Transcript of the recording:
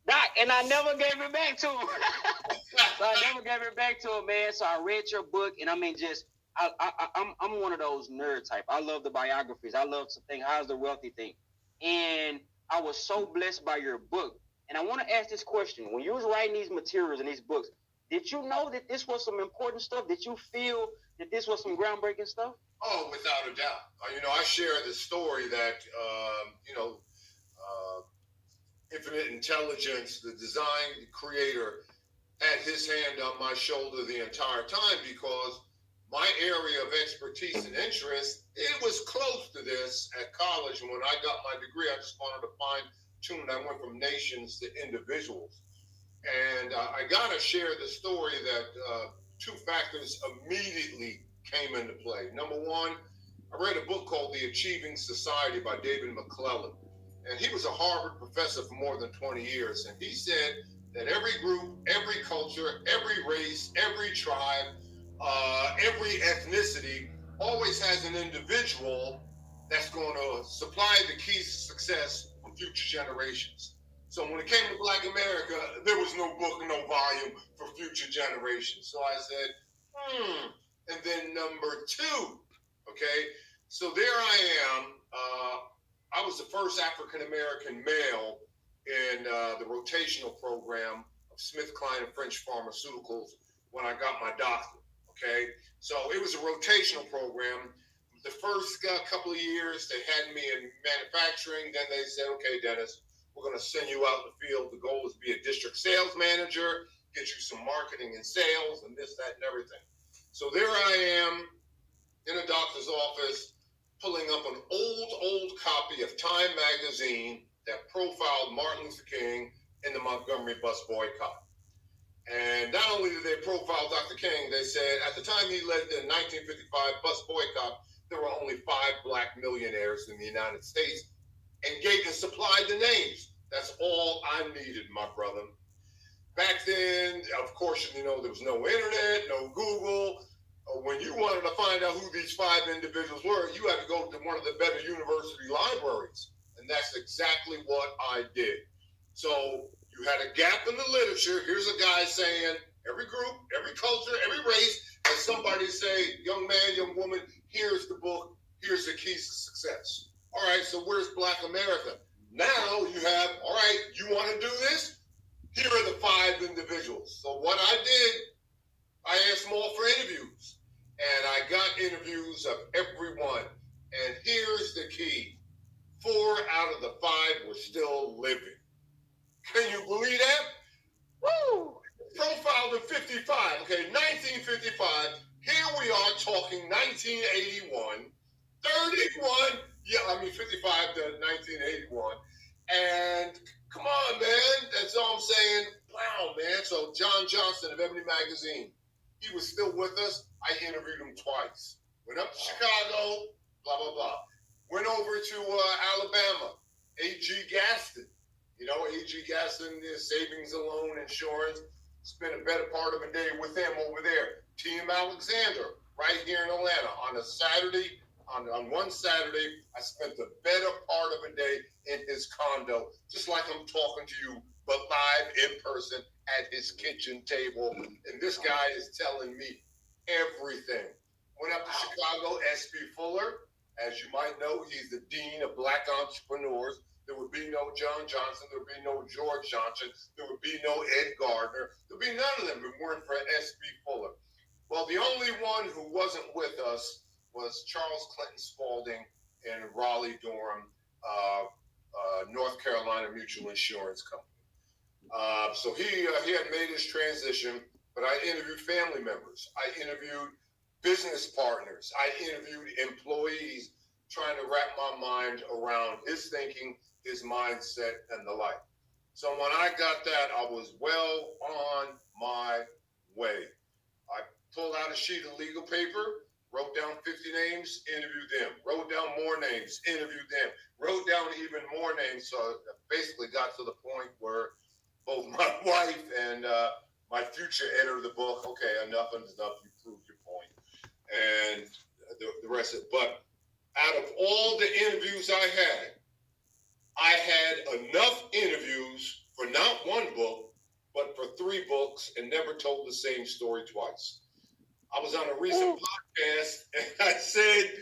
Doc, and I never gave it back to him. So I never gave it back to him, man. So I read your book, and I mean, just I'm one of those nerd type. I love the biographies. I love to think, how's the wealthy think, and I was so blessed by your book. And I want to ask this question: when you was writing these materials and these books, did you know that this was some important stuff? Did you feel that this was some groundbreaking stuff? Oh, without a doubt. I share the story that, uh, infinite intelligence, the design creator, had his hand on my shoulder the entire time because my area of expertise and interest, it was close to this at college. And when I got my degree, I just wanted to fine tune. I went from nations to individuals. And I got to share the story that two factors immediately came into play. Number one, I read a book called The Achieving Society by David McClellan. And he was a Harvard professor for more than 20 years. And he said that every group, every culture, every race, every tribe, every ethnicity always has an individual that's going to supply the keys to success for future generations. So when it came to Black America, there was no book, no volume for future generations. So I said, And then number two, okay, so there I am. I was the first African American male in the rotational program of Smith, Kline, and French Pharmaceuticals when I got my doctorate. Okay, so it was a rotational program. The first couple of years, they had me in manufacturing. Then they said, "Okay, Dennis, we're going to send you out in the field. The goal is to be a district sales manager, get you some marketing and sales, and this, that, and everything." So there I am in a doctor's office, pulling up an old copy of Time magazine that profiled Martin Luther King in the Montgomery bus boycott. And not only did they profile Dr. King, they said at the time he led the 1955 bus boycott, there were only 5 Black millionaires in the United States, and gave and supplied the names. That's all I needed, my brother. Back then, of course, there was no internet, no Google. When you wanted to find out who these 5 individuals were, you had to go to one of the better university libraries. And that's exactly what I did. So you had a gap in the literature. Here's a guy saying every group, every culture, every race, and somebody say, young man, young woman, here's the book, here's the keys to success. All right, so where's Black America? Now you have, all right, you want to do this? Here are the 5 individuals. So what I did, I asked them all for interviews. And I got interviews of everyone. And here's the key. 4 out of the 5 were still living. Can you believe that? Woo! Profiled in 55. Okay, 1955. Here we are talking 1981. 31. Yeah, 55 to 1981. And come on, man. That's all I'm saying. Wow, man. So John Johnson of Ebony Magazine, he was still with us. I interviewed him twice. Went up to Chicago, blah, blah, blah. Went over to Alabama, A.G. Gaston. A.G. Gaston is savings and loan insurance. Spent a better part of a day with him over there. T.M. Alexander, right here in Atlanta. On a Saturday, on one Saturday, I spent the better part of a day in his condo, just like I'm talking to you, but live in person at his kitchen table. And this guy is telling me everything. Went up to Chicago, S.B. Fuller. As you might know, he's the dean of Black entrepreneurs. There would be no John Johnson. There would be no George Johnson. There would be no Ed Gardner. There would be none of them if it weren't for S.B. Fuller. Well, the only one who wasn't with us was Charles Clinton Spaulding in Raleigh-Durham, North Carolina Mutual Insurance Company. So he had made his transition, but I interviewed family members. I interviewed business partners. I interviewed employees, trying to wrap my mind around his thinking, his mindset, and the like. So when I got that, I was well on my way. I pulled out a sheet of legal paper, wrote down 50 names, interviewed them. Wrote down more names, interviewed them. Wrote down even more names. So I basically got to the point where both my wife and my future editor of the book, okay, enough is enough, you proved your point. And the rest of it. But out of all the interviews I had enough interviews for 9 3 books and never told the same story twice. I was on a recent podcast and I said,